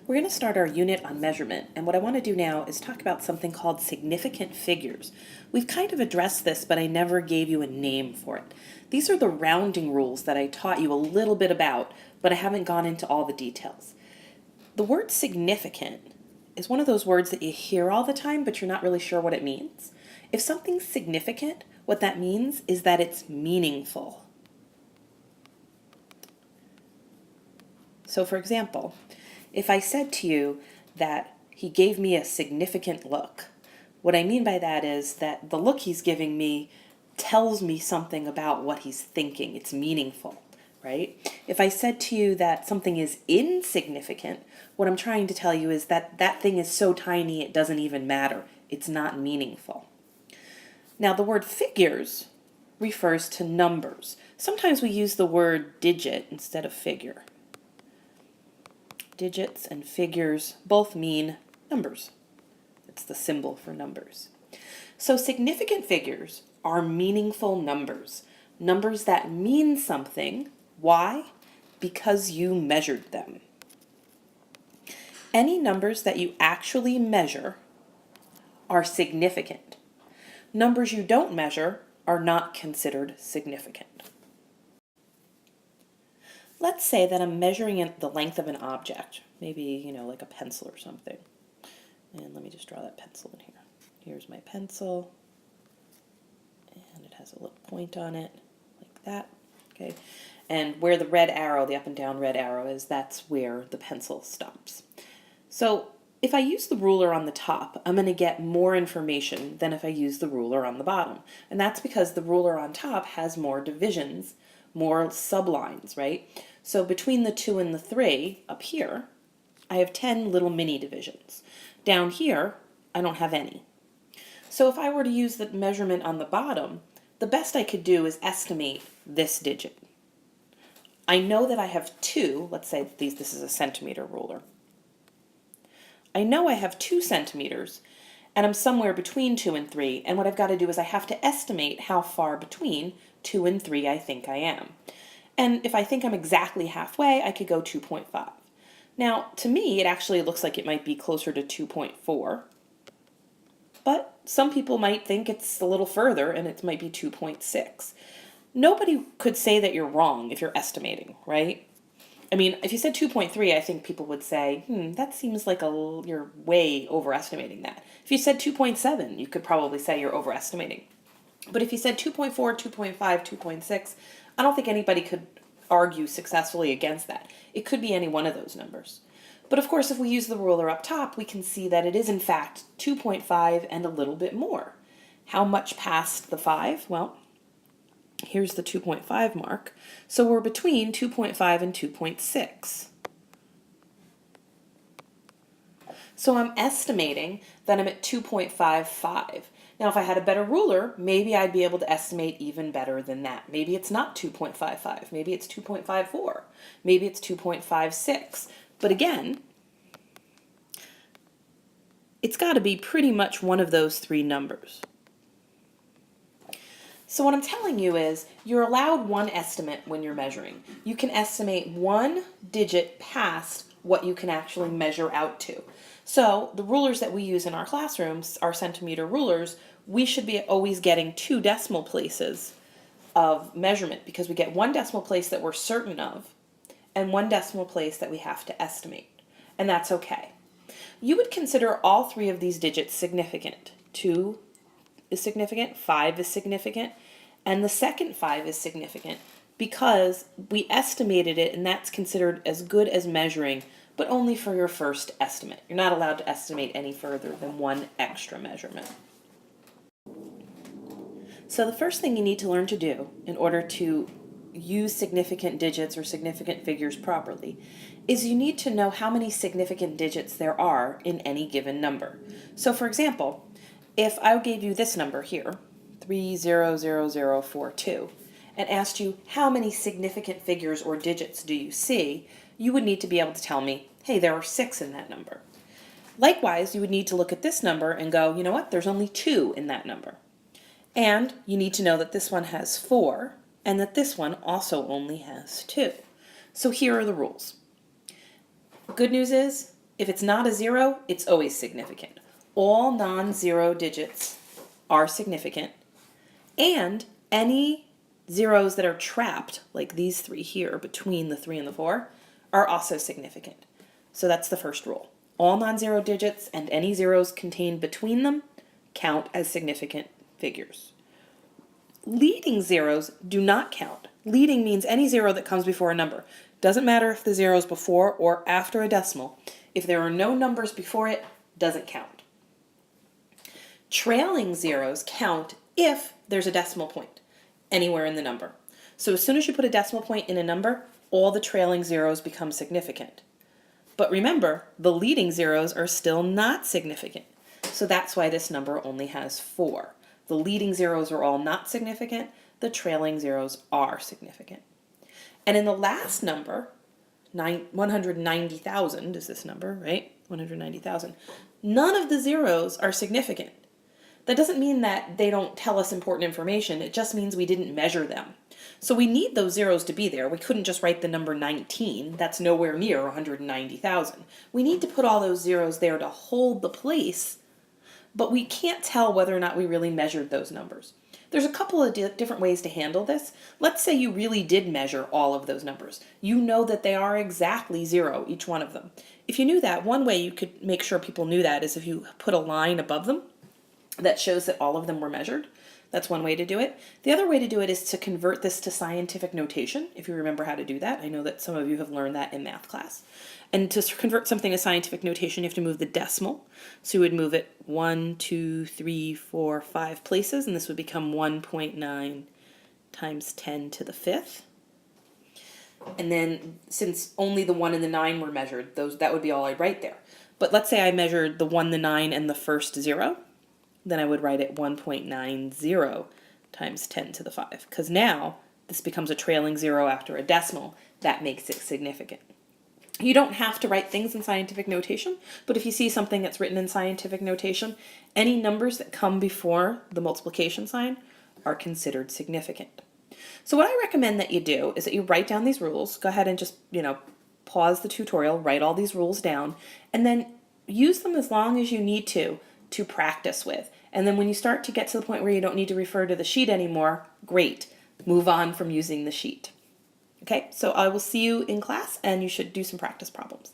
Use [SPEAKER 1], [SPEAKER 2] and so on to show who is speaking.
[SPEAKER 1] We're going to start our unit on measurement, and what I want to do now is talk about something called significant figures. We've kind of addressed this, but I never gave you a name for it. These are the rounding rules that I taught you a little bit about, but I haven't gone into all the details. The word significant is one of those words that you hear all the time, but you're not really sure what it means. If something's significant, what that means is that it's meaningful. So for example, if I said to you that he gave me a significant look, what I mean by that is that the look he's giving me tells me something about what he's thinking. It's meaningful, right? If I said to you that something is insignificant, what I'm trying to tell you is that that thing is so tiny it doesn't even matter. It's not meaningful. Now the word figures refers to numbers. Sometimes we use the word digit instead of figure. Digits and figures both mean numbers. It's the symbol for numbers. So significant figures are meaningful numbers. Numbers that mean something. Why? Because you measured them. Any numbers that you actually measure are significant. Numbers you don't measure are not considered significant. Let's say that I'm measuring the length of an object, maybe, like a pencil or something. And let me just draw that pencil in here. Here's my pencil, and it has a little point on it, like that, okay? And where the red arrow, the up and down red arrow is, that's where the pencil stops. So if I use the ruler on the top, I'm going to get more information than if I use the ruler on the bottom. And that's because the ruler on top has more divisions, more sublines, right? So between the 2 and the 3 up here, I have 10 little mini divisions. Down here, I don't have any. So if I were to use the measurement on the bottom, the best I could do is estimate this digit. I know that I have 2, let's say this is a centimeter ruler. I know I have 2 centimeters, and I'm somewhere between 2 and 3, and what I've got to do is I have to estimate how far between 2 and 3 I think I am. And if I think I'm exactly halfway, I could go 2.5. Now, to me, it actually looks like it might be closer to 2.4, but some people might think it's a little further and it might be 2.6. Nobody could say that you're wrong if you're estimating, right? I mean, if you said 2.3, I think people would say, that seems like you're way overestimating that. If you said 2.7, you could probably say you're overestimating. But if you said 2.4, 2.5, 2.6, I don't think anybody could argue successfully against that. It could be any one of those numbers. But of course, if we use the ruler up top, we can see that it is in fact 2.5 and a little bit more. How much past the 5? Well, here's the 2.5 mark. So we're between 2.5 and 2.6. So I'm estimating that I'm at 2.55. Now, if I had a better ruler, maybe I'd be able to estimate even better than that. Maybe it's not 2.55. Maybe it's 2.54. Maybe it's 2.56. But again, it's got to be pretty much one of those 3 numbers. So what I'm telling you is you're allowed one estimate when you're measuring. You can estimate 1 digit past what you can actually measure out to. So the rulers that we use in our classrooms, our centimeter rulers, we should be always getting 2 decimal places of measurement because we get 1 decimal place that we're certain of and 1 decimal place that we have to estimate. And that's okay. You would consider all 3 of these digits significant. 2 is significant, 5 is significant, and the second 5 is significant because we estimated it, and that's considered as good as measuring, but only for your first estimate. You're not allowed to estimate any further than 1 extra measurement. So the first thing you need to learn to do in order to use significant digits or significant figures properly is you need to know how many significant digits there are in any given number. So for example, if I gave you this number here, 300042, and asked you how many significant figures or digits do you see, you would need to be able to tell me, hey, there are 6 in that number. Likewise, you would need to look at this number and go, you know what, there's only 2 in that number. And you need to know that this one has 4 and that this one also only has 2. So here are the rules. Good news is If it's not a zero, it's always significant. All non-zero digits are significant, and any zeros that are trapped, like these three here, between the 3 and the 4, are also significant. So that's the first rule. All non-zero digits and any zeros contained between them count as significant figures. Leading zeros do not count. Leading means any zero that comes before a number. Doesn't matter if the zero is before or after a decimal. If there are no numbers before it, doesn't count. Trailing zeros count if there's a decimal point anywhere in the number. So as soon as you put a decimal point in a number, all the trailing zeros become significant. But remember, the leading zeros are still not significant. So that's why this number only has 4. The leading zeros are all not significant. The trailing zeros are significant. And in the last number, 190,000 is this number, right? 190,000. None of the zeros are significant. That doesn't mean that they don't tell us important information. It just means we didn't measure them. So we need those zeros to be there. We couldn't just write the number 19. That's nowhere near 190,000. We need to put all those zeros there to hold the place, but we can't tell whether or not we really measured those numbers. There's a couple of different ways to handle this. Let's say you really did measure all of those numbers. You know that they are exactly 0, each one of them. If you knew that, one way you could make sure people knew that is if you put a line above them that shows that all of them were measured. That's one way to do it. The other way to do it is to convert this to scientific notation, if you remember how to do that. I know that some of you have learned that in math class. And to convert something to scientific notation, you have to move the decimal. So you would move it 1, 2, 3, 4, 5 places, and this would become 1.9 times 10 to the 5th. And then since only the 1 and the 9 were measured, that would be all I'd write there. But let's say I measured the 1, the 9, and the first 0. Then I would write it 1.90 times 10 to the 5. Because now this becomes a trailing 0 after a decimal. That makes it significant. You don't have to write things in scientific notation, but if you see something that's written in scientific notation, any numbers that come before the multiplication sign are considered significant. So what I recommend that you do is that you write down these rules. Go ahead and just, pause the tutorial, write all these rules down, and then use them as long as you need to practice with. And then when you start to get to the point where you don't need to refer to the sheet anymore, great. Move on from using the sheet. Okay, so I will see you in class, and you should do some practice problems.